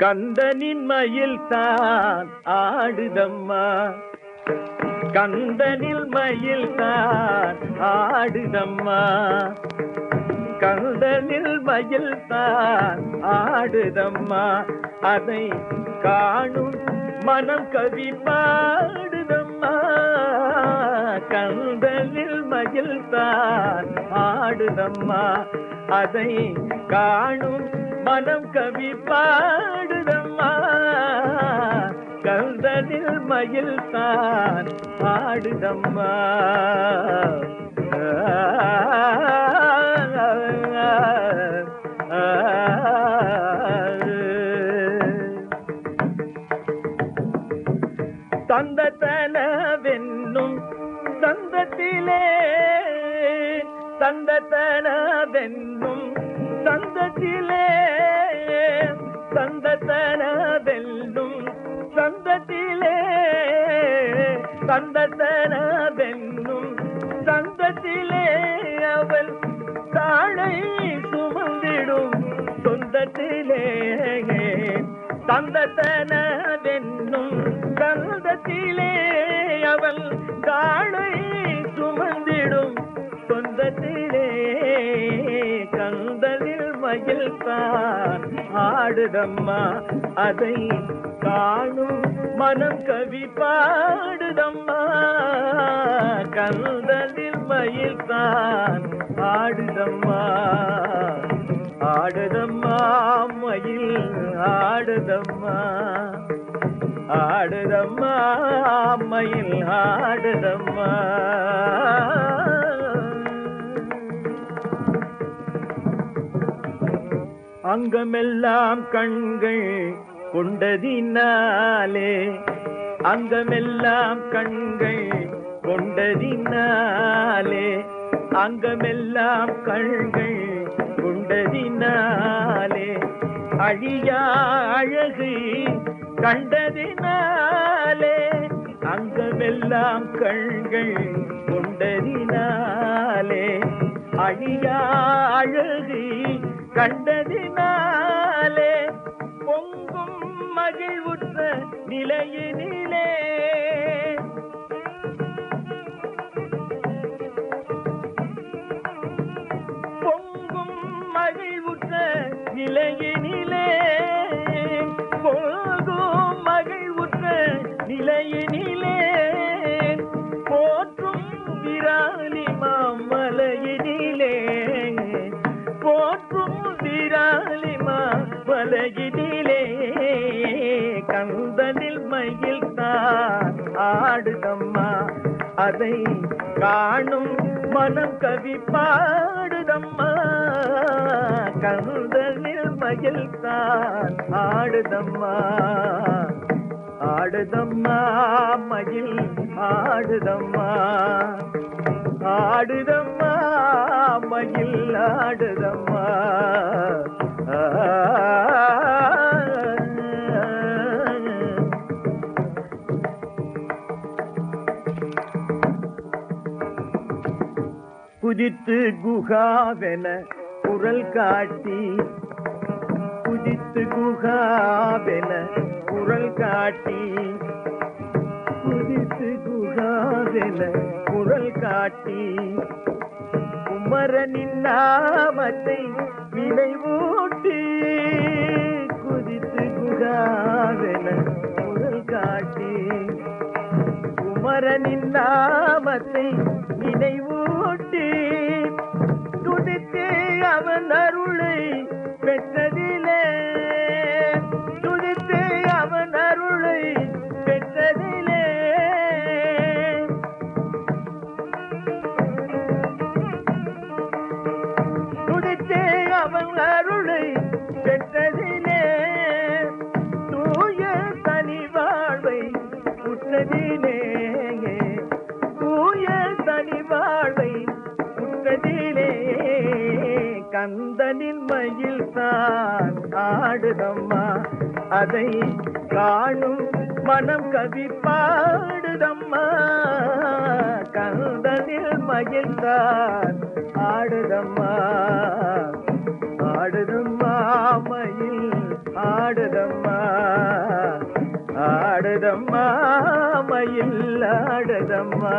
கந்தனின் மயில் தான் ஆடுதம்மா, கந்தனில் மயில் தான் ஆடுதம்மா, கந்தனில் மயில் தான் ஆடுதம்மா, அதை காணும் மனம் கவி பாடுதம்மா. கந்தனில் மயில் தான் ஆடுதம்மா, அதை காணும் மனம் கவி பாடுதம்மா. கந்தனில் மயில் தான் ஆடுதம்மா. தந்ததனவென்னும் சந்தத்திலே, தந்ததனவென்னும் சந்தத்திலே, தந்ததனவென்னும் சந்தத்திலே, தந்ததனவென்னும் சந்தத்திலே அவள் தாழை சுமந்திடும் சொந்தத்திலே. தந்ததனவென்னும் சந்தத்திலே அவள் தாழை சுமந்திடும் சொந்தத்திலே. கந்தனில் மயில் தான் ஆடுதம்மா, அதை காணும் மனம் கவி பாடுதம்மா. கந்தனில் மயில் தான் ஆடுதம்மா, ஆடுதம்மா மயில் ஆடுதம்மா, ஆடுதம்மா மயில் ஆடுதம்மா. அங்கமெல்லாம் கண்கள் கொண்டதினாலே, அங்கமெல்லாம் கண்கள் கொண்டதினாலே, அங்கமெல்லாம் கண்கள் கொண்டதினாலே, அழியா அழகு கண்டதினாலே, அங்கமெல்லாம் கண்கள் கொண்டதினாலே, அழியா அழகு கண்டதினாலே, பொங்கும் மகிழ்வுற்ற நிலையினிலே, பொங்கும் மகிழ்வுற்ற நிலையினிலே, பொங்கும் மகிழ்வுற்ற நிலையினிலே, போற்றும் விராலி மாமலையினிலே, போற்றும் விராலி மாமலையினிலே. கந்தனில் மயில் தான் ஆடுதம்மா, அதை காணும் மனம் கவி பாடுதம்மா. கந்தனில் மயில் தான் ஆடுதம்மா, ஆடுதம்மா மயில் ஆடுதம்மா, ஆடுதம்மா மயில் ஆடுதம்மா. குதித்து குகாவென குரல் காட்டி, குதித்து குகாவென குரல் காட்டி, குதித்து குகாவென குரல் காட்டி, குமரனின் நாமத்தை நினைவூட்டி, குதித்து குகாவென குரல் காட்டி, குமரனின் நாமத்தை நினைவூட்டி துதித்து அவன் அருளை பெற்றதிலே துதித்து அவன் அருளை பெற்றதிலே துதித்து அவன் அருளை பெற்றதிலே தூய தனி வாழ்வை உற்றதிலே தூய தனி வாழ்வை உற்றதிலே கந்தனின் மயில் தான் ஆடுதம்மா அதை காணும் மனம் கவி பாடுதம்மா கந்தனில் மயில் தான் ஆடுதம்மா ஆடுதம்மா மயில் ஆடுதம்மா ஆடுதம்மா மயில் ஆடுதம்மா